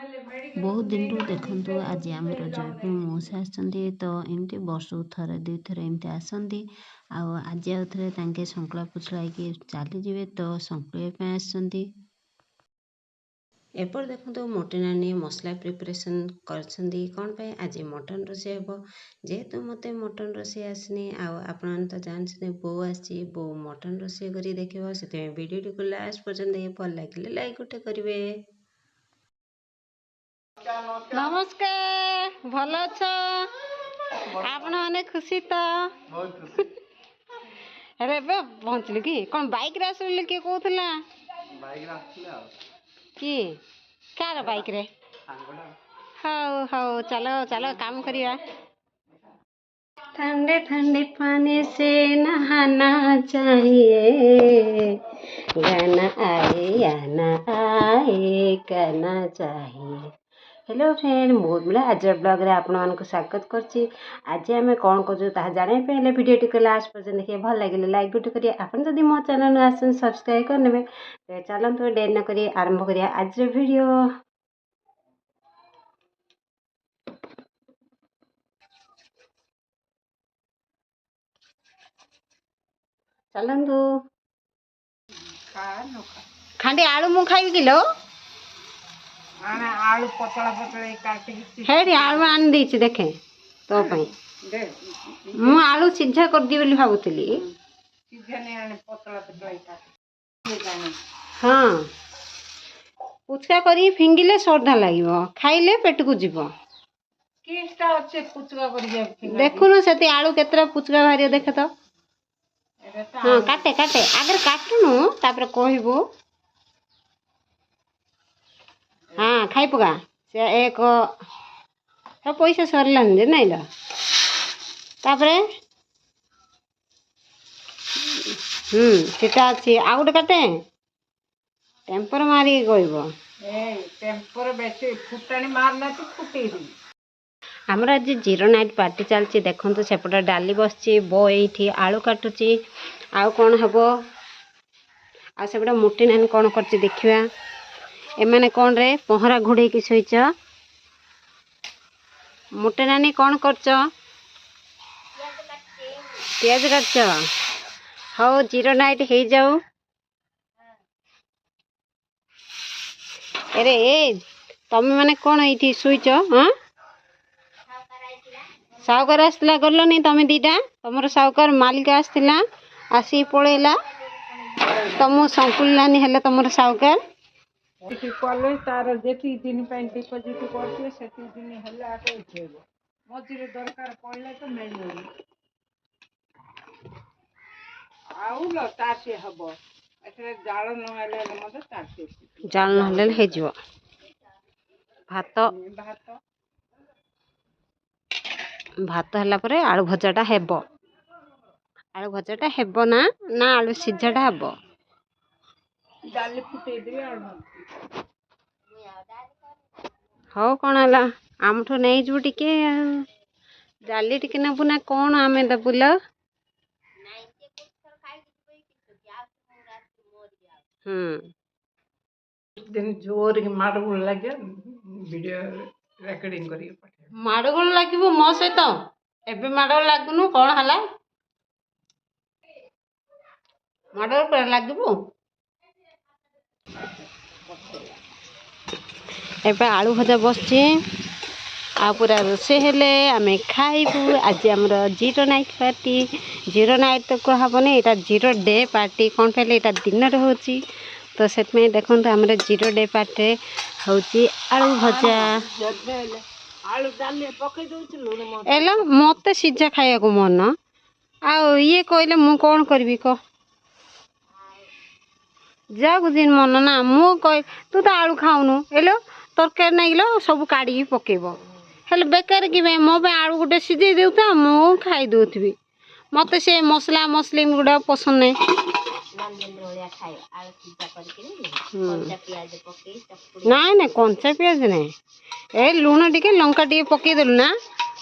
बहुत दिन रू देखु आज आम जयपुर मौसा तो एमती वर्ष थरे दुई थर एमती आसती आज आउ थे संकुला पुछला चलीजे तो संकुल आसती एपर देखो मोटी नानी मसला प्रिपरेशन कर आज मटन रोषे हे जेहेतु मत मटन रोषे आसनी आपण तो जानते बो आसी बो मटन रोषे कर देखिए से वीडियो को लास्ट पर्यटन भल लगे लाइक गोटे करेंगे। नमस्कार भल अच्छ आपण मैंने खुशी तो अरे पहुँचलु कि कौन बाइक रे आसलु किए कहूला कि कार बाइक रे हाउ हाउ चलो चलो काम करिया। ठंडे ठंडे पानी से नहाना चाहिए गाना आए या ना आए करना चाहिए। हेलो फ्रेंड बहुत बड़ा आज ब्लॉग रे आपण मानक स्वागत करछि। आज आम कौन कर जाना पहले वीडियो टी लास्ट पर्यटन देखिए भल लगे लाइक गुट करिए आपन जदि मो चैनल आसन सब्सक्राइब करने तो चलते डेर न करिए आरंभ करिए आज वीडियो। चलतु खांडी आलू मु खाइबी किलो आलू पतला पतला काटिकी हेडी आलू आन देछि देखे तो पई मु आलू सिझा कर दी बोली भाबुतली सीधे ने आने पतला पतला काटिकी हां पुचका करी फिंगिले श्रद्धा लागिवो खाइले पेट को जीवो किसटा अच्छे पुचका करी जाय देखुनो सेती आलू केतरा पुचका भारी देखे तो हाँ काटे काटे आगर काटनु तापर कहबो हाँ खाई पका से एक पैसा सरलान जे नहीं ला तापर सीटा अच्छी आ गोटे काटे टेम्पर मारी कहबो ए टेम्पर बेसी फुटाणी मारना तो फुटेई आमर आज जीरो नाइट पार्टी चलती देखो सेपटे डाली बसची बो ये आलू काटुची आउ कौन हम आ सेपटे मोटी नानी कौन कर देखा एमाने कौन रे पहरा घोड़े की शोच मोटे नानी कौन कर पियाज काट हाँ जीरो नाइट हो जाऊ अरे ए तमें मैंने कौन ये शुच हाँ साउकार आसला गलनी तमें दीटा तुम साउकार मालिक आसला आसी पलैला तुम संकुलानी हेले तुम साउकार कले तार जेती दिन डिपोजिट करथिए सेती दिन हेले आके उठेबो मझिरे दरकार पड़ले तो मिलबो आउलो तासे हबो एतरे जाळ न हेले मते तासे जाळ न हेले हे जिवो भात भात भात हला परे आलू भजाटा हेबो आलू भजाटा हेबो ना ना आलू सिझाटा हेबो डाली फुटेई देबे आलू हो कौन है आमठू नहीं जू टिके डाली टिके नबू ना कौन आमे दबुल दिन जोर के माडगुल लगे वीडियो रिकॉर्डिंग करी माडगोल लागिबो मो सहित एबे माडगोल लागुनु कौन हला माडगोल पर लागिबो एबे आलू भजा बसची आ पूरा रोसे हेले आमे खाइबू आज हमर zero night party zero night तो कहबने एटा जीरो डे पार्टी कौन पहले एटा दिन रे होची तो सेट में देखो हमर जीरो डे पार्टी होची आलू भजा आलू डाली पकई दउछ एला मते सिझा खाया को मन आ ये कहले मु कौन करबी को जा दिन मन ना मु कह तू तो आलू खाऊनु एलो तरकारी नागिलो सब काढ़ी पकेबो हेले बेकार कि मो पे आलू गोटे सिझे देउता मु खाई दउथबी मते से मसला मसली गुडा पसंद नहीं नाई ना कंचा पियाज नहीं ए लुण टिके लंका टिके पकई देलु ना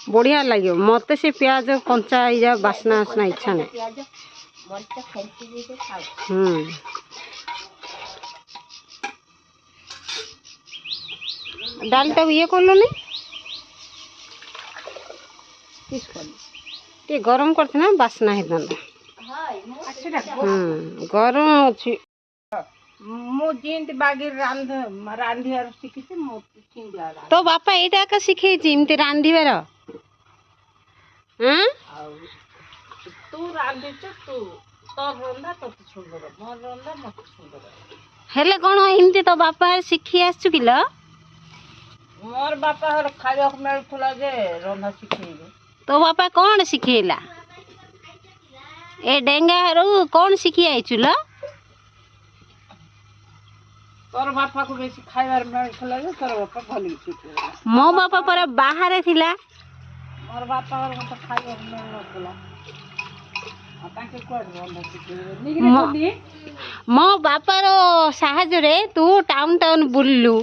बढ़िया लगे मते से प्याज कंचा जा बासना आसना इच्छा नहीं ଡାଲିଟାକୁ ଇଏ କଲୁନି ଟିକେ ଗରମ କରିଥିନା ବାସ୍ନା ହେଇଥାନ୍ତା। ଗରମ ଅଛି। ମୁଁ ଯେମିତି ବାଗି ରାନ୍ଧିବାର ଶିଖିଛି ମୁଁ ତୋ ବାପା ଏଇଟା ଏକା ଶିଖେଇଛି ଏମିତି ରାନ୍ଧିବାର। ଆଉ ତୁ ରାନ୍ଧିଛୁ ତୋର ରନ୍ଧା ତୋତେ ସୁନ୍ଦର, ମୋର ରନ୍ଧା ମତେ ସୁନ୍ଦର। ହେଲେ କଣ ଏମିତି ତୋ ବାପା ଶିଖି ଆସିଛୁ କିଲ? ମୋର ବାପା ଘର ଖାଇବାକୁ ମିଳୁଥିଲା ଯେ ରନ୍ଧା ଶିଖେଇବେ। ତୋ ବାପା କଣ ଶିଖେଇଲା? ଏ ଡେଙ୍ଗାରୁ କଣ ଶିଖି ଆଇଛୁ ଲ? ତୋର ବାପାକୁ ବେଶୀ ଖାଇବାର ମିଳୁଥିଲା ଯେ ତୋର ବାପା ଭଲ ଶିଖେଇଲା। ମୋ ବାପା ପରା ବାହାରେ ଥିଲା। ମୋର ବାପା ଘର ମତେ ଖାଇବାକୁ ମିଳୁନଥିଲା। ଆଉ ତାଙ୍କେ କୁଆଡେ ରନ୍ଧା ଶିଖେଇବେ? ମୋ ବାପାର ସାହାଯ୍ୟରେ ତୁ ଟାଉନ ବୁଲିଲୁ,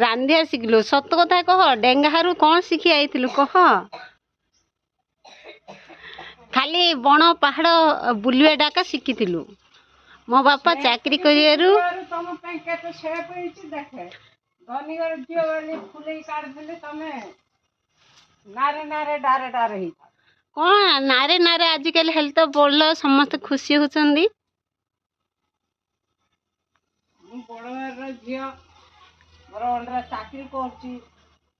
ରାନ୍ଧିବା ଶିଖିଲୁ। ସତ କଥା କହ, ଡେଙ୍ଗାରୁ କଣ ଶିଖି ଆଇଥିଲୁ କହ? ଖାଲି ବଣ ପାହାଡ଼ ବୁଲିବା ଡାକା ଶିଖିଥିଲୁ। ମୋ ବାପା ଚାକିରି କରିବାରୁ ତମ ପାଇଁ କେତେ ସେଫ୍ ହେଇଛି ଦେଖେ। ଧନୀ ଘର ଝିଅ ବୋଲି ଫୁଲେଇ କାଢିଦେଲେ ତମେ ନାରେ ନାରେ ଡାରେ ଡାରେ ହେଇଥା। କଣ ନାରେ ନାରେ ଆଜିକାଲି ହେଲେ ତ ଭଲ, ସମସ୍ତେ ଖୁସି ହଉଛନ୍ତି। ମୁଁ ବଡ଼ ଘରର ଝିଅ, ମୋର ଅଣ୍ଡରା ଚାକିରି କରୁଛି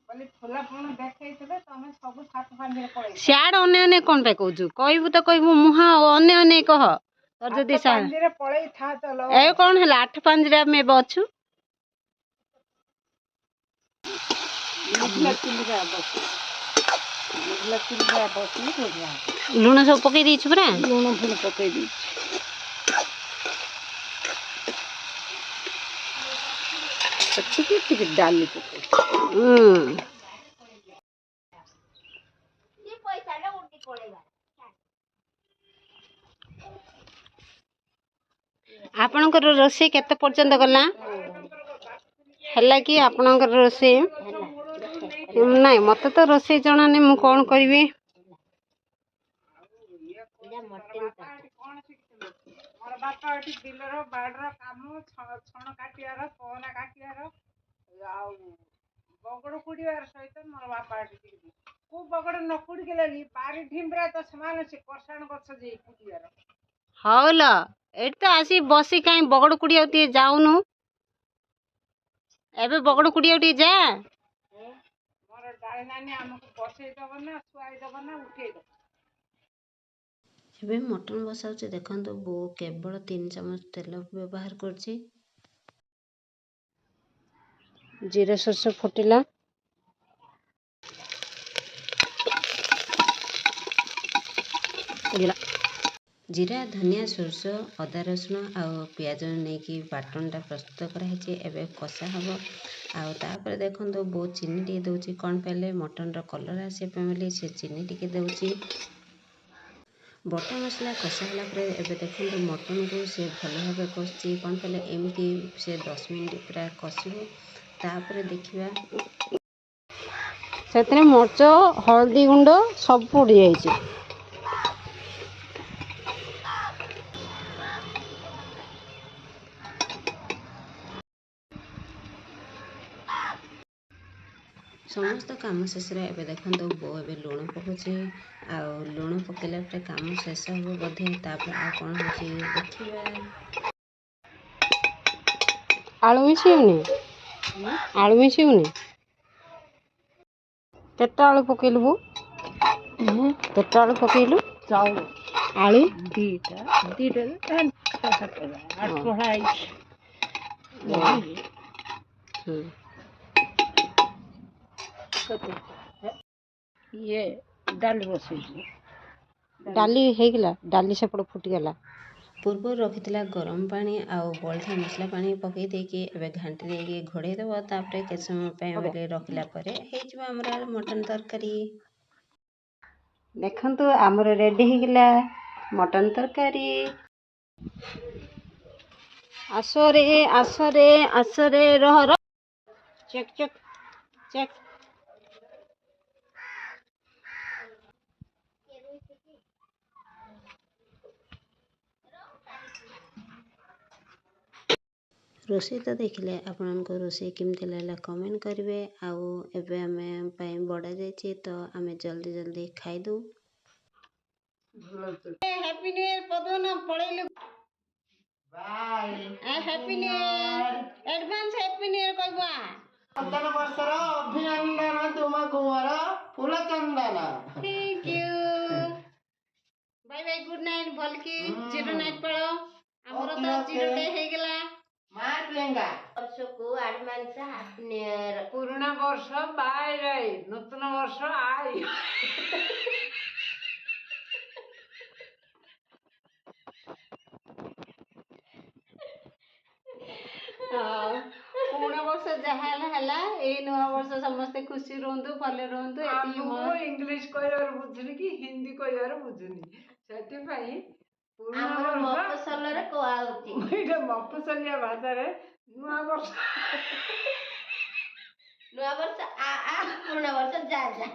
ବୋଲି ଫୁଲାପଣ ଦେଖେଇଥିଲେ ତମେ ସବୁ ସାତ ପାଞ୍ଜିରେ ପଳେଇ ସିଆଡେ ଅନେ କଣ ପାଇଁ କହୁଛୁ? କହିବୁ ତ କହିବୁ, ମୁହଁ ଅନେ କହ। ତୋର ଯଦି ପାଞ୍ଜିରେ ପଳେଇ ଥା ଚଲ। ଏ କଣ ହେଲା? 8 ପାଞ୍ଜିରେ ଆମେ ଏବେ ଅଛୁ। ଲୁଣ ସବୁ ପକେଇ ଦେଇଛୁ ପରା? ଲୁଣ ଫୁଣ ପକେଇ ଦେଇଛି। ଟିକେ ଡାଲି ପକେଇ। ଆପଣଙ୍କର ରୋଷେଇ କେତେ ପର୍ଯ୍ୟନ୍ତ ଗଲା? ହେଲା କି ଆପଣଙ୍କର ରୋଷେଇ? ନାଇଁ, ମତେ ତ ରୋଷେଇ ଜଣାନି, ମୁଁ କଣ କରିବି? ମୋର ବାପା ଏଠି ବିଲର ବାଡର କାମ, ଛଣ କାଟିବାର, ପହନା କାଟିବାର ଆଉ ବଗଡ଼ କୁଡ଼ିବାର ସହିତ ମୋର ବାପା ଏଠି କୋଉ ବଗଡ଼ ନ କୁଡ଼ିଗଲେନି ବାରି ଢିମ୍ବରା ତ ସେମାନେ ସେ କଷାଣ ଗଛ ଯାଇ କୁଟିବାର। ହଉ ଲ, ଏଠି ତ ଆସି ବସି କାହିଁ ବଗଡ଼ କୁଡ଼ିଆକୁ ଟିକେ ଯାଉନୁ? ଏବେ ବଗଡ଼ କୁଡ଼ିଆକୁ ଟିକେ ଯା। ମୋର ଡାଳି ନାନୀ ଆମକୁ ବସେଇ ଦବ ନା ଶୁଆଇ ଦବ ନା ଉଠେଇ ଦବ। ଏବେ ମଟନ ବସାଉଛି। ଦେଖନ୍ତୁ, ବୋଉ କେବଳ 3 ଚାମଚ ତେଲ ବ୍ୟବହାର କରୁଛି। ଜିରା ସୋରିଷ ଫୁଟିଲା। ଜିରା, ଧନିଆ, ସୋରିଷ, ଅଦା, ରସୁଣ ଆଉ ପିଆଜ ନେଇକି ବାଟଣଟା ପ୍ରସ୍ତୁତ କରାହେଇଛି। ଏବେ କଷା ହେବ। ଆଉ ତାପରେ ଦେଖନ୍ତୁ, ବୋଉ ଚିନି ଟିକେ ଦେଉଛି। କ'ଣ ପାଇଲେ ମଟନର କଲର୍ ଆସିବା ପାଇଁ ବୋଲି ସେ ଚିନି ଟିକେ ଦେଉଛି। ବଟା ମସଲା କଷା ହେଲା ପରେ ଏବେ ଦେଖନ୍ତୁ ମଟନକୁ ସେ ଭଲ ଭାବେ କଷୁଛି। କ'ଣ ପାଇଲେ ଏମିତି ସେ 10 ମିନିଟ୍ ପୁରା କଷିବ। ତାପରେ ଦେଖିବା ସେଥିରେ ମରିଚ, ହଳଦୀ ଗୁଣ୍ଡ ସବୁ ପଡ଼ିଯାଇଛି। ସମସ୍ତ କାମ ଶେଷରେ ଏବେ ଦେଖନ୍ତୁ ବୋଉ ଏବେ ଲୁଣ ପକାଉଛି। ଆଉ ଲୁଣ ପକାଇଲା ପରେ କାମ ଶେଷ ହେବ ବୋଧେ। ତାପରେ ଆଉ କ'ଣ ହେଉଛି ଦେଖିବା। ଆଳୁ ମିଶିବନି? ଆଳୁ ମିଶିବନି? କେତେ ଆଳୁ ପକେଇଲୁ ବୋଉ? କେତେ ଆଳୁ ପକେଇଲୁ? ଚାଉଳ ଆଳୁ ଦିଟା ଇଏ ଡାଲି ବସେଇଛି। ଡାଲି ହେଇଗଲା, ଡାଲି ସେପଟ ଫୁଟିଗଲା। ପୂର୍ବରୁ ରଖିଥିଲା ଗରମ ପାଣି ଆଉ ବଳିଥିବା ମସଲା ପାଣି ପକାଇ ଦେଇକି ଏବେ ଘାଣ୍ଟି ଦେଇକି ଘୋଡ଼େଇ ଦେବ। ତାପରେ କିଛି ସମୟ ପାଇଁ ବୋଲି ରଖିଲା ପରେ ହେଇଯିବ ଆମର ମଟନ ତରକାରୀ। ଦେଖନ୍ତୁ, ଆମର ରେଡ଼ି ହେଇଗଲା ମଟନ ତରକାରୀ। ଆସରେ ଆସରେ ଆସରେ ରହ। Check check check. ରୋଷେଇ ତ ଦେଖିଲେ ଆପଣଙ୍କ ରୋଷେଇ କେମିତି ଲାଗିଲା କମେଣ୍ଟ କରିବେ। ଆଉ ଏବେ ଆମେ ପାଇଁ ବଢ଼ା ଯାଇଛି ତ ଆମେ ଜଲ୍ଦି ଜଲ୍ଦି ଖାଇଦଉ। ହ୍ୟାପି ନ୍ୟୁ ଇୟର ପଦନା ପଳେଇଲୁ bye happy new year advance happy new year କହିବା ନୂତନ ବର୍ଷର ଅଭିନନ୍ଦନ ତୁମକୁ ମୋର ଫୁଲ ଚନ୍ଦନ। Thank you bye bye good night ଭଲ କି ଜିରୋ ନାଇଟ୍ ପଳ ଆମର ତ ଜିରୋ ଡେ ହେଇଗଲା ମା ପ୍ରିୟଙ୍କା ବର୍ଷକୁ ଆଡଭାନ୍ସ ହ୍ୟାପି ନ୍ୟୁ ଇୟର ପୁରୁଣା ବର୍ଷ ବାଏ ବାଏ ନୂତନ ବର୍ଷ ଆଇ। ପୁରୁଣା ବର୍ଷ ଯାହା ହେଲା ହେଲା ଏଇ ନୂଆ ବର୍ଷ ସମସ୍ତେ ଖୁସି ରୁହନ୍ତୁ ଭଲ ରୁହନ୍ତୁ ଏତିକି ଆମକୁ ଇଂଲିଶ କହିବାର ବୁଝୁନି କି ହିନ୍ଦୀ କହିବାର ବୁଝୁନି, ସେଥିପାଇଁ ପୁରୁଣା ଆମର ବର୍ଷ ମଫସଲରେ କୁହାହଉଛି ଏଇଟା ମଫସଲିଆ ଭାଷାରେ ନୂଆ ବର୍ଷ ନୂଆ ବର୍ଷ ପୁରୁଣା ବର୍ଷ ଯା ଯା।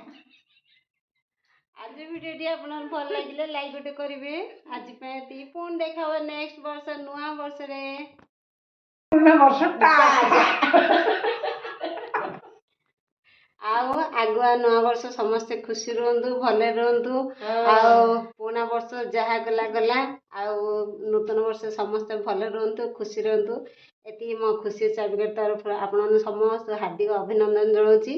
ଆଜି ଭିଡ଼ିଓଟି ଆପଣଙ୍କୁ ଭଲ ଲାଗିଲେ ଲାଇକ୍ ଗୋଟେ କରିବେ। ଆଜି ପାଇଁ ଏତିକି ପୁଣି ଦେଖା ହବ ନେକ୍ସଟ ବର୍ଷ ନୂଆ ବର୍ଷରେ। ପୁରୁଣା ବର୍ଷ ଟା ଆଉ ଆଗୁଆ ନୂଆ ବର୍ଷ ସମସ୍ତେ ଖୁସି ରୁହନ୍ତୁ ଭଲରେ ରୁହନ୍ତୁ। ଆଉ ପୁରୁଣା ବର୍ଷ ଯାହା ଗଲା ଗଲା ଆଉ ନୂତନ ବର୍ଷ ସମସ୍ତେ ଭଲ ରୁହନ୍ତୁ ଖୁସି ରୁହନ୍ତୁ। ଏତିକି ମୋ ଖୁସି ଚାବିର ତରଫରୁ ଆପଣଙ୍କୁ ସମସ୍ତ ହାର୍ଦ୍ଦିକ ଅଭିନନ୍ଦନ ଜଣାଉଛି।